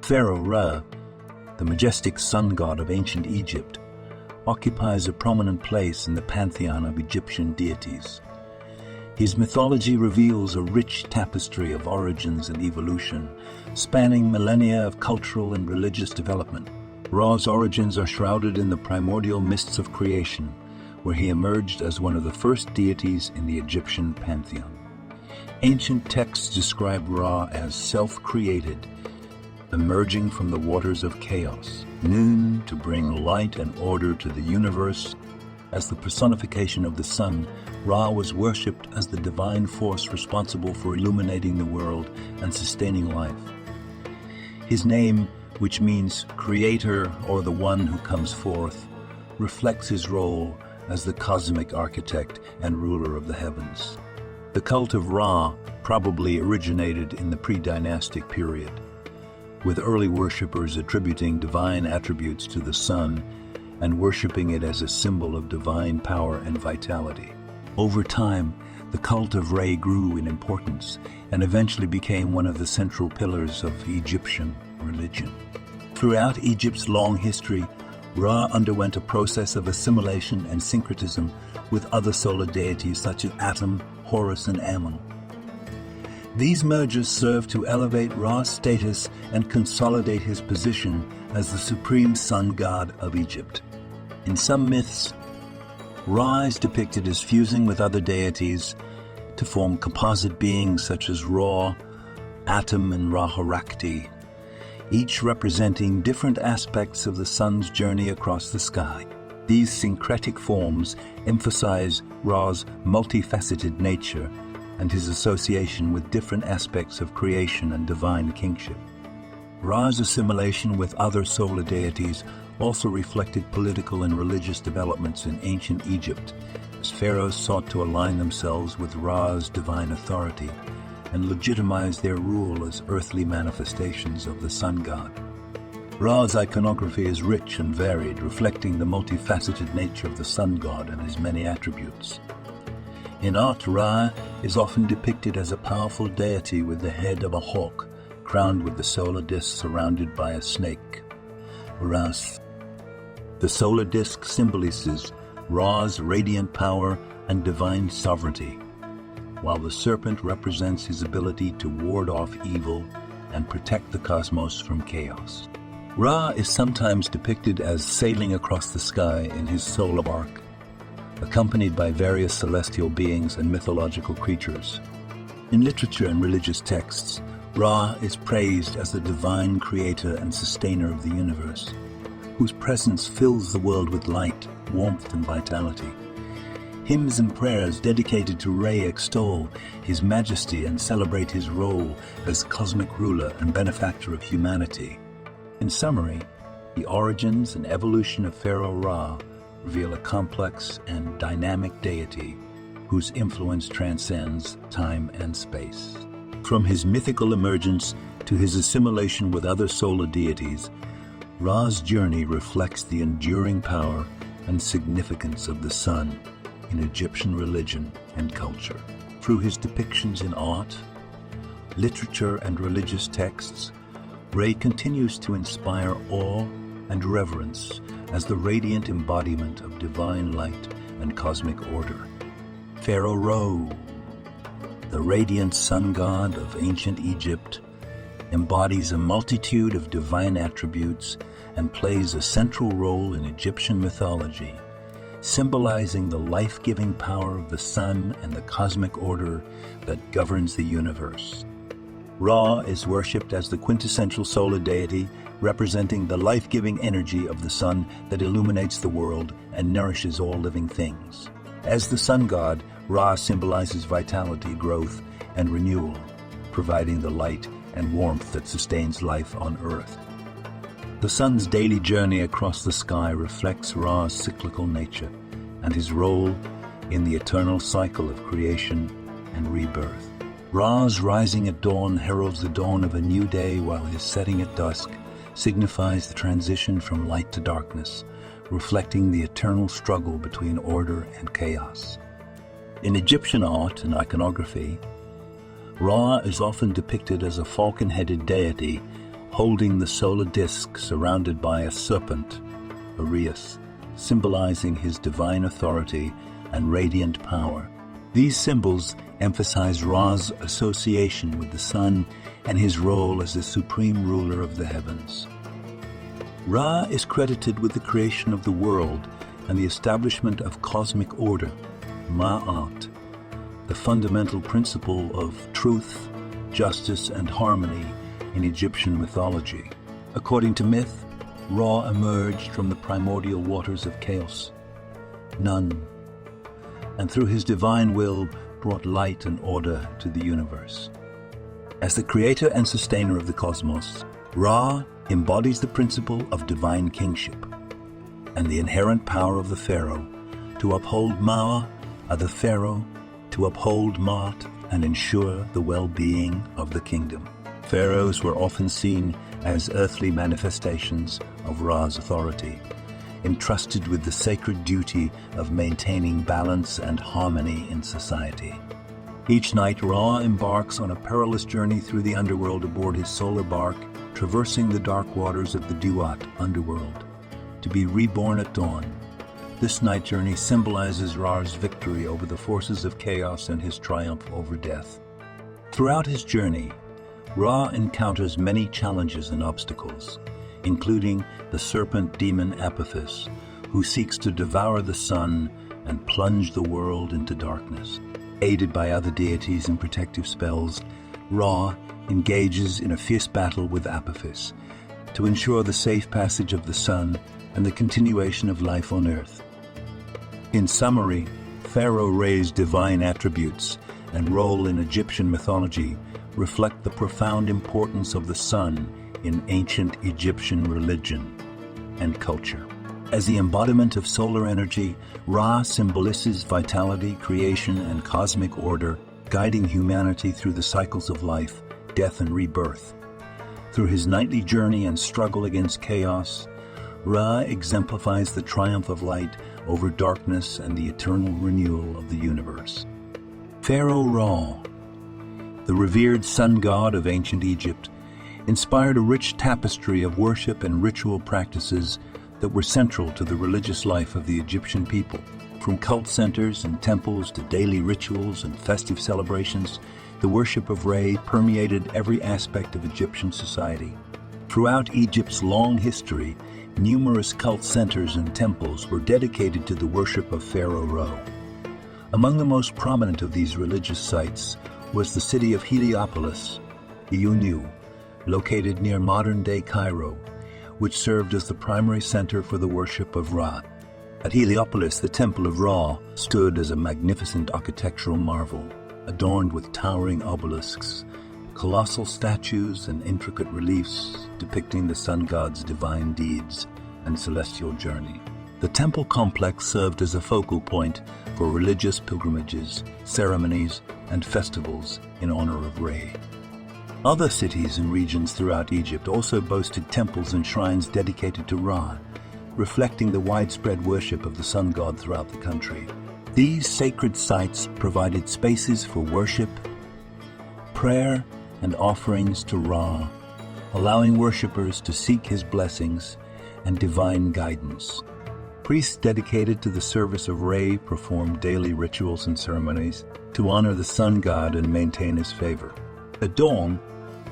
Pharaoh Ra, the majestic sun god of ancient Egypt, occupies a prominent place in the pantheon of Egyptian deities. His mythology reveals a rich tapestry of origins and evolution, spanning millennia of cultural and religious development. Ra's origins are shrouded in the primordial mists of creation, where he emerged as one of the first deities in the Egyptian pantheon. Ancient texts describe Ra as self-created, emerging from the waters of chaos, noon to bring light and order to the universe. As the personification of the sun, Ra was worshipped as the divine force responsible for illuminating the world and sustaining life. His name, which means creator or the one who comes forth, reflects his role as the cosmic architect and ruler of the heavens. The cult of Ra probably originated in the pre-dynastic period, with early worshippers attributing divine attributes to the sun and worshipping it as a symbol of divine power and vitality. Over time, the cult of Ra grew in importance and eventually became one of the central pillars of Egyptian religion. Throughout Egypt's long history, Ra underwent a process of assimilation and syncretism with other solar deities such as Atum, Horus, and Ammon. These mergers served to elevate Ra's status and consolidate his position as the supreme sun god of Egypt. In some myths, Ra is depicted as fusing with other deities to form composite beings such as Ra, Atum, and Ra-Horakhti, each representing different aspects of the sun's journey across the sky. These syncretic forms emphasize Ra's multifaceted nature and his association with different aspects of creation and divine kingship. Ra's assimilation with other solar deities also reflected political and religious developments in ancient Egypt, as pharaohs sought to align themselves with Ra's divine authority and legitimize their rule as earthly manifestations of the sun god. Ra's iconography is rich and varied, reflecting the multifaceted nature of the sun god and his many attributes. In art, Ra is often depicted as a powerful deity with the head of a hawk, crowned with the solar disk surrounded by a snake. Ras. The solar disk symbolizes Ra's radiant power and divine sovereignty, while the serpent represents his ability to ward off evil and protect the cosmos from chaos. Ra is sometimes depicted as sailing across the sky in his solar ark, accompanied by various celestial beings and mythological creatures. In literature and religious texts, Ra is praised as the divine creator and sustainer of the universe, whose presence fills the world with light, warmth, and vitality. Hymns and prayers dedicated to Ra extol his majesty and celebrate his role as cosmic ruler and benefactor of humanity. In summary, the origins and evolution of Pharaoh Ra reveal a complex and dynamic deity whose influence transcends time and space. From his mythical emergence to his assimilation with other solar deities, Ra's journey reflects the enduring power and significance of the sun in Egyptian religion and culture. Through his depictions in art, literature, and religious texts, Ra continues to inspire awe and reverence as the radiant embodiment of divine light and cosmic order. Pharaoh Ra, the radiant sun god of ancient Egypt, embodies a multitude of divine attributes and plays a central role in Egyptian mythology, symbolizing the life-giving power of the sun and the cosmic order that governs the universe. Ra is worshipped as the quintessential solar deity, representing the life-giving energy of the sun that illuminates the world and nourishes all living things. As the sun god, Ra symbolizes vitality, growth, and renewal, providing the light and warmth that sustains life on Earth. The sun's daily journey across the sky reflects Ra's cyclical nature and his role in the eternal cycle of creation and rebirth. Ra's rising at dawn heralds the dawn of a new day, while his setting at dusk signifies the transition from light to darkness, reflecting the eternal struggle between order and chaos. In Egyptian art and iconography, Ra is often depicted as a falcon-headed deity holding the solar disk surrounded by a serpent, Arius, symbolizing his divine authority and radiant power. These symbols emphasize Ra's association with the sun and his role as the supreme ruler of the heavens. Ra is credited with the creation of the world and the establishment of cosmic order, Ma'at, the fundamental principle of truth, justice, and harmony in Egyptian mythology. According to myth, Ra emerged from the primordial waters of chaos, none, and through his divine will brought light and order to the universe. As the creator and sustainer of the cosmos, Ra embodies the principle of divine kingship and the inherent power of the pharaoh to uphold Ma'a, the pharaoh, to uphold Ma'at and ensure the well-being of the kingdom. Pharaohs were often seen as earthly manifestations of Ra's authority, entrusted with the sacred duty of maintaining balance and harmony in society. Each night, Ra embarks on a perilous journey through the underworld aboard his solar bark, traversing the dark waters of the Duat underworld, to be reborn at dawn. This night journey symbolizes Ra's victory over the forces of chaos and his triumph over death. Throughout his journey, Ra encounters many challenges and obstacles, including the serpent demon Apophis, who seeks to devour the sun and plunge the world into darkness. Aided by other deities and protective spells, Ra engages in a fierce battle with Apophis to ensure the safe passage of the sun and the continuation of life on earth. In summary, Pharaoh Ra's divine attributes and role in Egyptian mythology reflect the profound importance of the sun in ancient Egyptian religion and culture. As the embodiment of solar energy, Ra symbolizes vitality, creation, and cosmic order, guiding humanity through the cycles of life, death, and rebirth. Through his nightly journey and struggle against chaos, Ra exemplifies the triumph of light over darkness and the eternal renewal of the universe. Pharaoh Ra, the revered sun god of ancient Egypt, inspired a rich tapestry of worship and ritual practices that were central to the religious life of the Egyptian people. From cult centers and temples to daily rituals and festive celebrations, the worship of Ra permeated every aspect of Egyptian society. Throughout Egypt's long history, numerous cult centers and temples were dedicated to the worship of Pharaoh Ra. Among the most prominent of these religious sites was the city of Heliopolis, Iunu, located near modern-day Cairo, which served as the primary center for the worship of Ra. At Heliopolis, the Temple of Ra stood as a magnificent architectural marvel, adorned with towering obelisks, colossal statues, and intricate reliefs depicting the sun god's divine deeds and celestial journey. The temple complex served as a focal point for religious pilgrimages, ceremonies, and festivals in honor of Ra. Other cities and regions throughout Egypt also boasted temples and shrines dedicated to Ra, reflecting the widespread worship of the sun god throughout the country. These sacred sites provided spaces for worship, prayer, and offerings to Ra, allowing worshippers to seek his blessings and divine guidance. Priests dedicated to the service of Ra performed daily rituals and ceremonies to honor the sun god and maintain his favor. At dawn,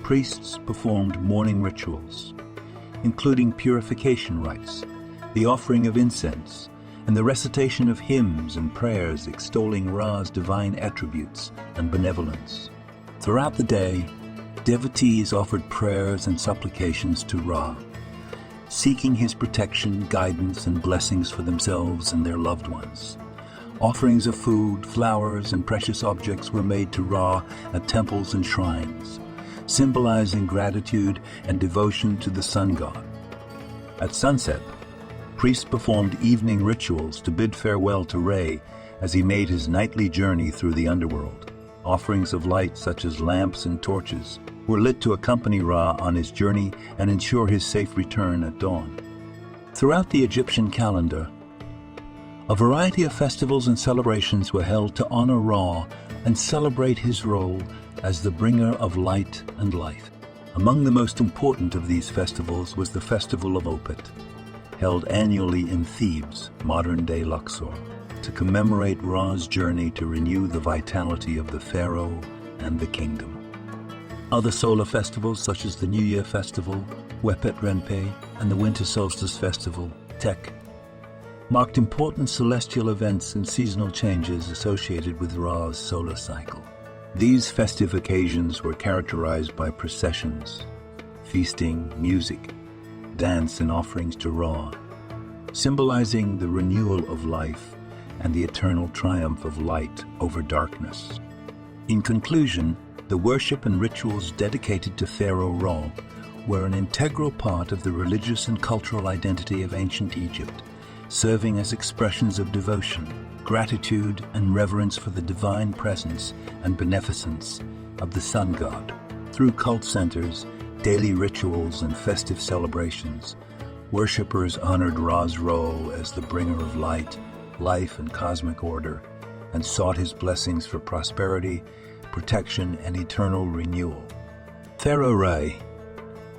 priests performed morning rituals, including purification rites, the offering of incense, and the recitation of hymns and prayers extolling Ra's divine attributes and benevolence. Throughout the day, devotees offered prayers and supplications to Ra, seeking his protection, guidance, and blessings for themselves and their loved ones. Offerings of food, flowers, and precious objects were made to Ra at temples and shrines, symbolizing gratitude and devotion to the sun god. At sunset, priests performed evening rituals to bid farewell to Ra as he made his nightly journey through the underworld. Offerings of light such as lamps and torches were lit to accompany Ra on his journey and ensure his safe return at dawn. Throughout the Egyptian calendar, a variety of festivals and celebrations were held to honor Ra and celebrate his role as the bringer of light and life. Among the most important of these festivals was the Festival of Opet, held annually in Thebes, modern-day Luxor, to commemorate Ra's journey to renew the vitality of the pharaoh and the kingdom. Other solar festivals, such as the New Year Festival, Wepet Renpe, and the Winter Solstice Festival, Tek, marked important celestial events and seasonal changes associated with Ra's solar cycle. These festive occasions were characterized by processions, feasting, music, dance, and offerings to Ra, symbolizing the renewal of life and the eternal triumph of light over darkness. In conclusion, the worship and rituals dedicated to Pharaoh Ra were an integral part of the religious and cultural identity of ancient Egypt, serving as expressions of devotion, gratitude, and reverence for the divine presence and beneficence of the sun god. Through cult centers, daily rituals, and festive celebrations, worshippers honored Ra's role as the bringer of light, life, and cosmic order, and sought his blessings for prosperity, protection, and eternal renewal. Pharaoh Ra,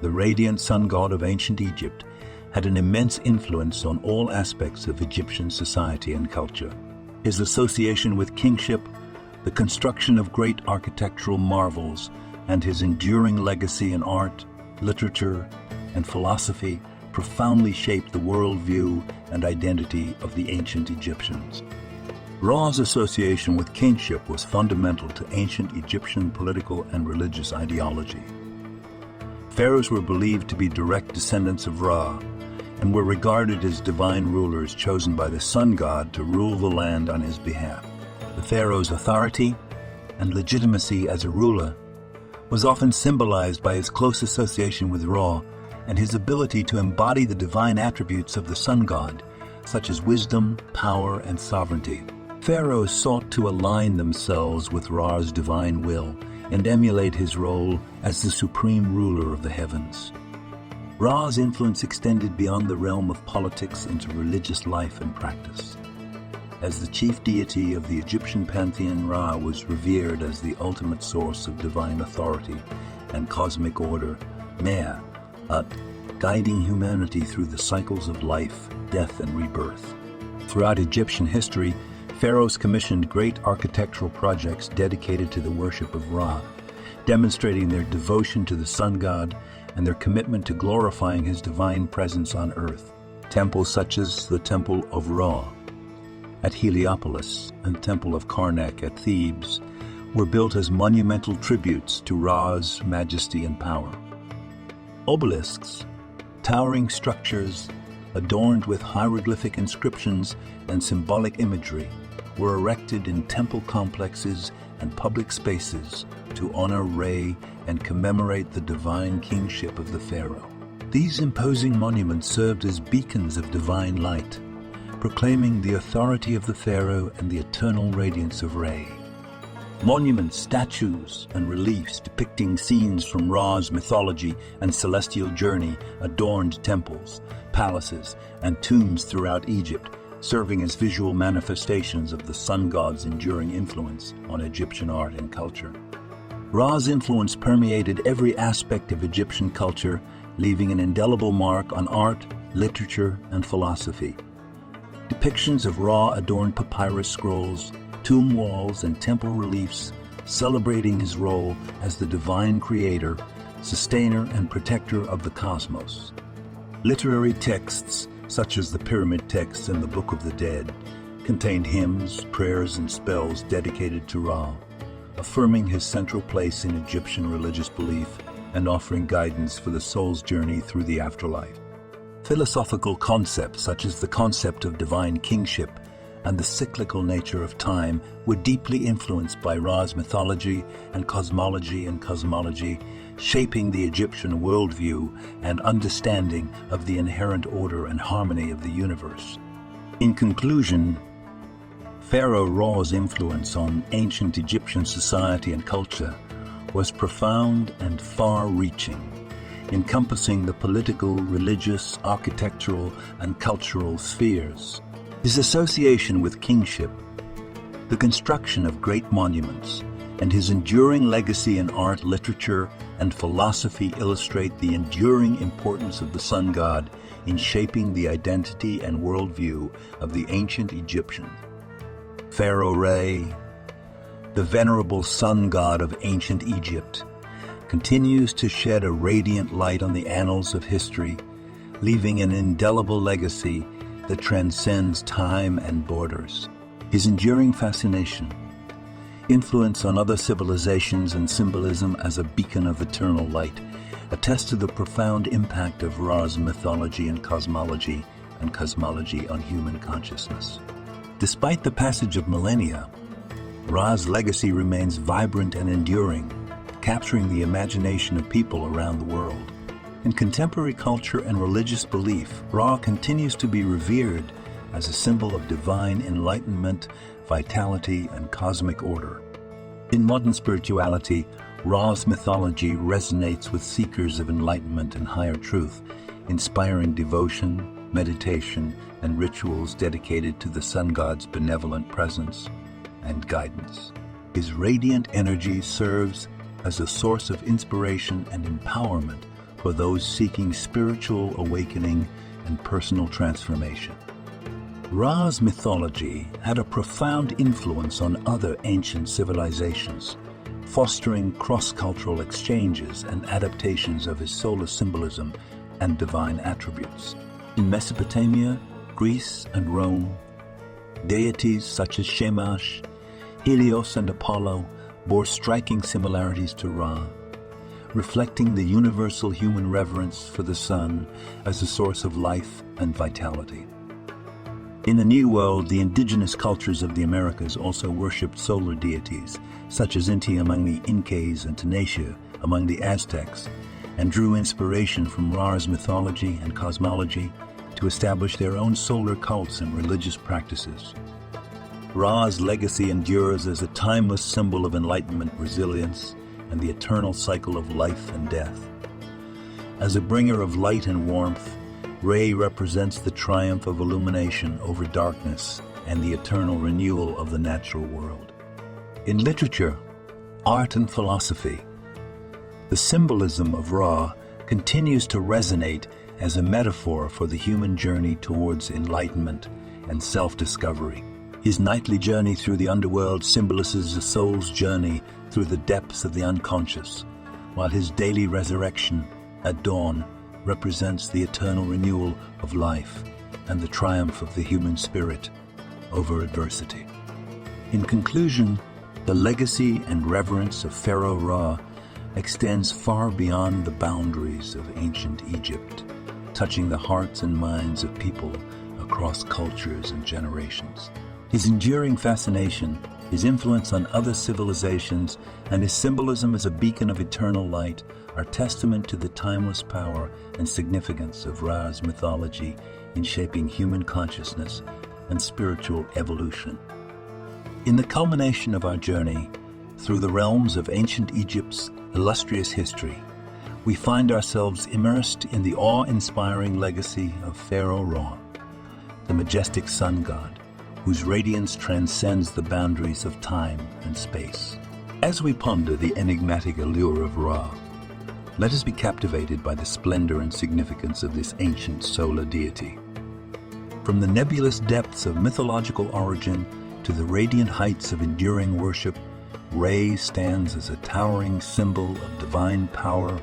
the radiant sun god of ancient Egypt, had an immense influence on all aspects of Egyptian society and culture. His association with kingship, the construction of great architectural marvels, and his enduring legacy in art, literature, and philosophy profoundly shaped the worldview and identity of the ancient Egyptians. Ra's association with kingship was fundamental to ancient Egyptian political and religious ideology. Pharaohs were believed to be direct descendants of Ra, and were regarded as divine rulers chosen by the sun god to rule the land on his behalf. The pharaoh's authority and legitimacy as a ruler was often symbolized by his close association with Ra and his ability to embody the divine attributes of the sun god, such as wisdom, power, and sovereignty. Pharaohs sought to align themselves with Ra's divine will and emulate his role as the supreme ruler of the heavens. Ra's influence extended beyond the realm of politics into religious life and practice. As the chief deity of the Egyptian pantheon, Ra was revered as the ultimate source of divine authority and cosmic order, guiding humanity through the cycles of life, death, and rebirth. Throughout Egyptian history, pharaohs commissioned great architectural projects dedicated to the worship of Ra, demonstrating their devotion to the sun god and their commitment to glorifying his divine presence on earth. Temples such as the Temple of Ra at Heliopolis and Temple of Karnak at Thebes were built as monumental tributes to Ra's majesty and power. Obelisks, towering structures adorned with hieroglyphic inscriptions and symbolic imagery, were erected in temple complexes and public spaces to honor Ra and commemorate the divine kingship of the pharaoh. These imposing monuments served as beacons of divine light, proclaiming the authority of the pharaoh and the eternal radiance of Ra. Monuments, statues, and reliefs depicting scenes from Ra's mythology and celestial journey adorned temples, palaces, and tombs throughout Egypt, serving as visual manifestations of the sun god's enduring influence on Egyptian art and culture. Ra's influence permeated every aspect of Egyptian culture, leaving an indelible mark on art, literature, and philosophy. Depictions of Ra adorned papyrus scrolls, tomb walls, and temple reliefs, celebrating his role as the divine creator, sustainer, and protector of the cosmos. Literary texts, such as the pyramid texts and the Book of the Dead, contained hymns, prayers, and spells dedicated to Ra, affirming his central place in Egyptian religious belief and offering guidance for the soul's journey through the afterlife. Philosophical concepts such as the concept of divine kingship and the cyclical nature of time were deeply influenced by Ra's mythology and cosmology, shaping the Egyptian worldview and understanding of the inherent order and harmony of the universe. In conclusion, Pharaoh Ra's influence on ancient Egyptian society and culture was profound and far-reaching, encompassing the political, religious, architectural, and cultural spheres. His association with kingship, the construction of great monuments, and his enduring legacy in art, literature, and philosophy illustrate the enduring importance of the sun god in shaping the identity and worldview of the ancient Egyptians. Pharaoh Ra, the venerable sun god of ancient Egypt, continues to shed a radiant light on the annals of history, leaving an indelible legacy that transcends time and borders. His enduring fascination, influence on other civilizations, and symbolism as a beacon of eternal light attest to the profound impact of Ra's mythology and cosmology on human consciousness. Despite the passage of millennia, Ra's legacy remains vibrant and enduring, capturing the imagination of people around the world. In contemporary culture and religious belief, Ra continues to be revered as a symbol of divine enlightenment, vitality, and cosmic order. In modern spirituality, Ra's mythology resonates with seekers of enlightenment and higher truth, inspiring devotion, meditation, and rituals dedicated to the sun god's benevolent presence and guidance. His radiant energy serves as a source of inspiration and empowerment for those seeking spiritual awakening and personal transformation. Ra's mythology had a profound influence on other ancient civilizations, fostering cross-cultural exchanges and adaptations of his solar symbolism and divine attributes. In Mesopotamia, Greece, and Rome, deities such as Shamash, Helios, and Apollo bore striking similarities to Ra, reflecting the universal human reverence for the sun as a source of life and vitality. In the New World, the indigenous cultures of the Americas also worshipped solar deities, such as Inti among the Incas and Tanatia among the Aztecs, and drew inspiration from Ra's mythology and cosmology to establish their own solar cults and religious practices. Ra's legacy endures as a timeless symbol of enlightenment, resilience, and the eternal cycle of life and death. As a bringer of light and warmth, Ra represents the triumph of illumination over darkness and the eternal renewal of the natural world. In literature, art, and philosophy, the symbolism of Ra continues to resonate as a metaphor for the human journey towards enlightenment and self-discovery. His nightly journey through the underworld symbolizes the soul's journey through the depths of the unconscious, while his daily resurrection at dawn represents the eternal renewal of life and the triumph of the human spirit over adversity. In conclusion, the legacy and reverence of Pharaoh Ra extends far beyond the boundaries of ancient Egypt, touching the hearts and minds of people across cultures and generations. His enduring fascination, his influence on other civilizations, and his symbolism as a beacon of eternal light are testament to the timeless power and significance of Ra's mythology in shaping human consciousness and spiritual evolution. In the culmination of our journey through the realms of ancient Egypt's illustrious history, we find ourselves immersed in the awe-inspiring legacy of Pharaoh Ra, the majestic sun god, whose radiance transcends the boundaries of time and space. As we ponder the enigmatic allure of Ra, let us be captivated by the splendor and significance of this ancient solar deity. From the nebulous depths of mythological origin to the radiant heights of enduring worship, Ra stands as a towering symbol of divine power,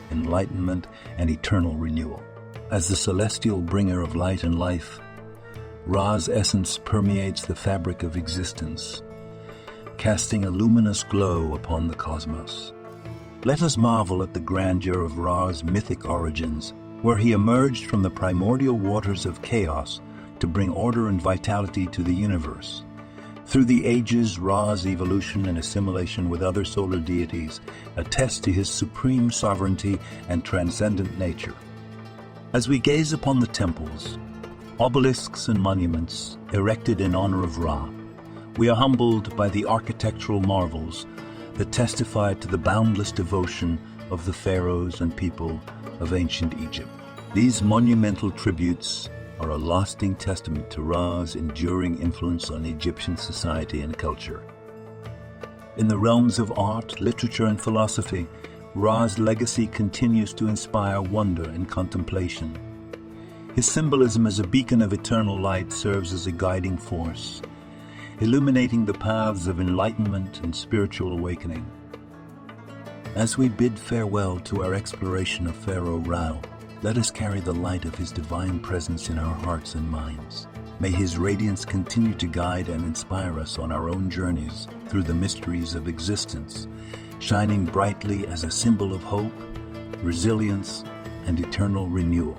enlightenment, and eternal renewal. As the celestial bringer of light and life, Ra's essence permeates the fabric of existence, casting a luminous glow upon the cosmos. Let us marvel at the grandeur of Ra's mythic origins, where he emerged from the primordial waters of chaos to bring order and vitality to the universe. Through the ages, Ra's evolution and assimilation with other solar deities attest to his supreme sovereignty and transcendent nature. As we gaze upon the temples, obelisks, and monuments erected in honor of Ra, we are humbled by the architectural marvels that testify to the boundless devotion of the pharaohs and people of ancient Egypt. These monumental tributes are a lasting testament to Ra's enduring influence on Egyptian society and culture. In the realms of art, literature, and philosophy, Ra's legacy continues to inspire wonder and contemplation. His symbolism as a beacon of eternal light serves as a guiding force, illuminating the paths of enlightenment and spiritual awakening. As we bid farewell to our exploration of Pharaoh Ra, let us carry the light of his divine presence in our hearts and minds. May his radiance continue to guide and inspire us on our own journeys through the mysteries of existence, shining brightly as a symbol of hope, resilience, and eternal renewal.